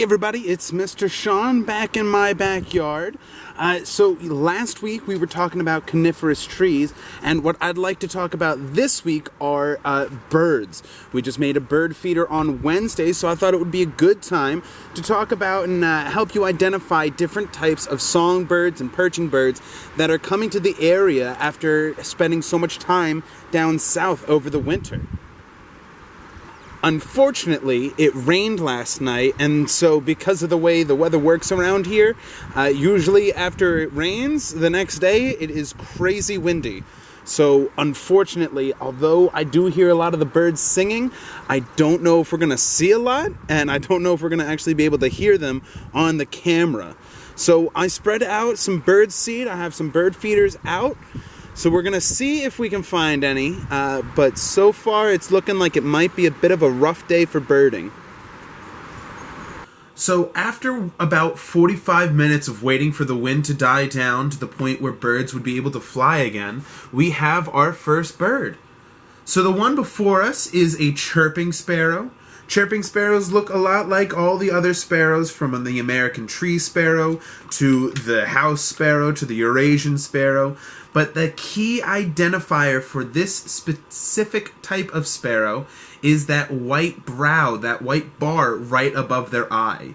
everybody, it's Mr. Sean back in my backyard. So last week we were talking about coniferous trees, and what I'd like to talk about this week are birds. We just made a bird feeder on Wednesday, so I thought it would be a good time to talk about and help you identify different types of songbirds and perching birds that are coming to the area after spending so much time down south over the winter. Unfortunately, it rained last night, and so because of the way the weather works around here, usually after it rains, the next day it is crazy windy. So unfortunately, although I do hear a lot of the birds singing, I don't know if we're going to see a lot, and I don't know if we're going to actually be able to hear them on the camera. So I spread out some bird seed. I have some bird feeders out. So we're going to see if we can find any, but so far it's looking like it might be a bit of a rough day for birding. So after about 45 minutes of waiting for the wind to die down to the point where birds would be able to fly again, we have our first bird. So the one before us is a chirping sparrow. Chirping sparrows look a lot like all the other sparrows, from the American tree sparrow to the house sparrow to the Eurasian sparrow. But the key identifier for this specific type of sparrow is that white brow, that white bar right above their eye.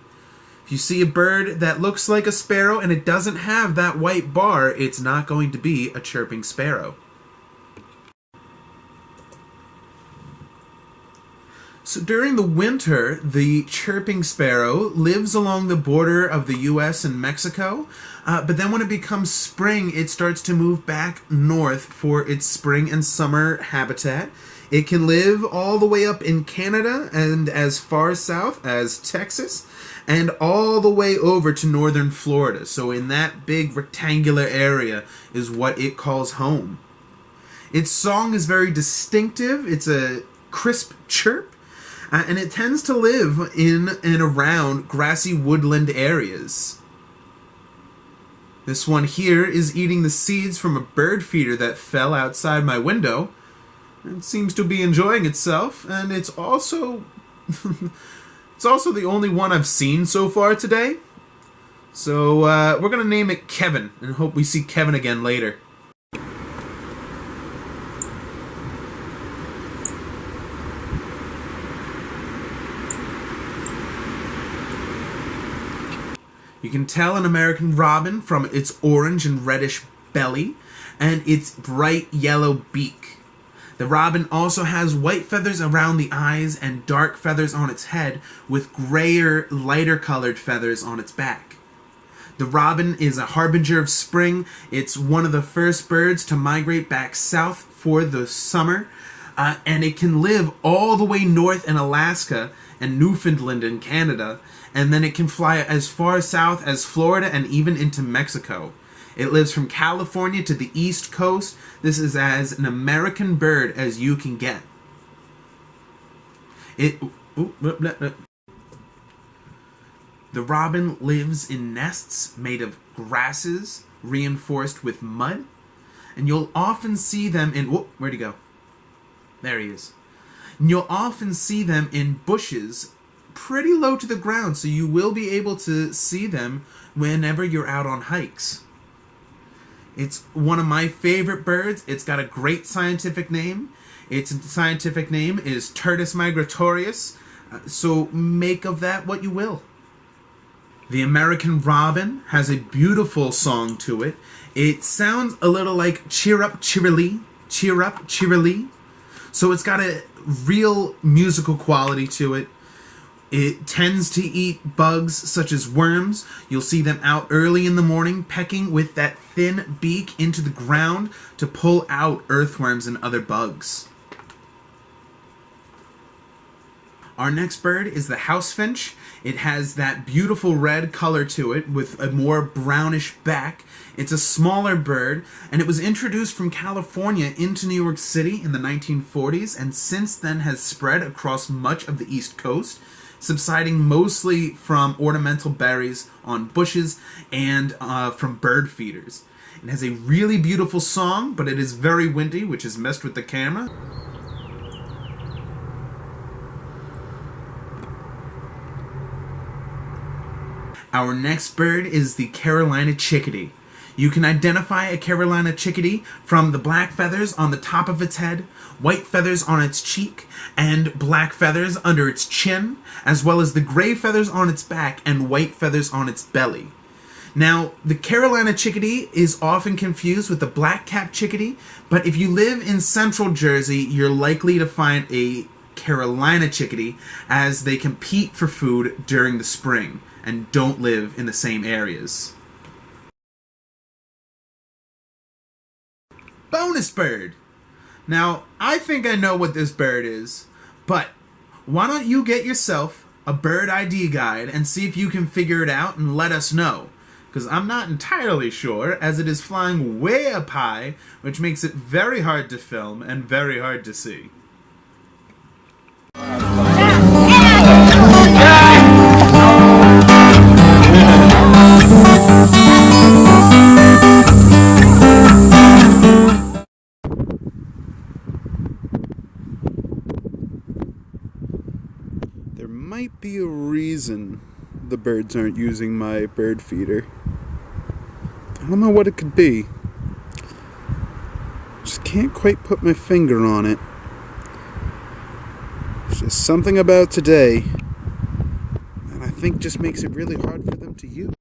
If you see a bird that looks like a sparrow and it doesn't have that white bar, it's not going to be a chirping sparrow. So during the winter, the chirping sparrow lives along the border of the US and Mexico, but then when it becomes spring, it starts to move back north for its spring and summer habitat. It can live all the way up in Canada and as far south as Texas, and all the way over to northern Florida. So in that big rectangular area is what it calls home. Its song is very distinctive. It's a crisp chirp. And it tends to live in and around grassy woodland areas. This one here is eating the seeds from a bird feeder that fell outside my window. It seems to be enjoying itself, and it's also the only one I've seen so far today. So we're gonna name it Kevin, and hope we see Kevin again later. You can tell an American robin from its orange and reddish belly and its bright yellow beak. The robin also has white feathers around the eyes and dark feathers on its head, with grayer, lighter colored feathers on its back. The robin is a harbinger of spring. It's one of the first birds to migrate back south for the summer, and it can live all the way north in Alaska and Newfoundland in Canada, and then it can fly as far south as Florida and even into Mexico. It lives from California to the East Coast. This is as an American bird as you can get. The robin lives in nests made of grasses reinforced with mud, and you'll often see them in... where'd he go? There he is. And you'll often see them in bushes pretty low to the ground, so you will be able to see them whenever you're out on hikes. It's one of my favorite birds. It's got a great scientific name. Its scientific name is Turdus migratorius, so make of that what you will. The American robin has a beautiful song to it. It sounds a little like cheer up, cheerily, cheer up, cheerily. So it's got a real musical quality to it. It tends to eat bugs such as worms. You'll see them out early in the morning pecking with that thin beak into the ground to pull out earthworms and other bugs. Our next bird is the house finch. It has that beautiful red color to it with a more brownish back. It's a smaller bird, and it was introduced from California into New York City in the 1940s, and since then has spread across much of the East Coast, subsiding mostly from ornamental berries on bushes and from bird feeders. It has a really beautiful song, but it is very windy, which has messed with the camera. Our next bird is the Carolina chickadee. You can identify a Carolina chickadee from the black feathers on the top of its head, white feathers on its cheek, and black feathers under its chin, as well as the gray feathers on its back and white feathers on its belly. Now, the Carolina chickadee is often confused with the black-capped chickadee, but if you live in central Jersey, you're likely to find a Carolina chickadee as they compete for food during the spring and don't live in the same areas. Bonus bird! Now, I think I know what this bird is, but why don't you get yourself a bird ID guide and see if you can figure it out and let us know? Because I'm not entirely sure, as it is flying way up high, which makes it very hard to film and very hard to see. There might be a reason the birds aren't using my bird feeder. I don't know what it could be. Just can't quite put my finger on it. There's just something about today that I think just makes it really hard for them to use.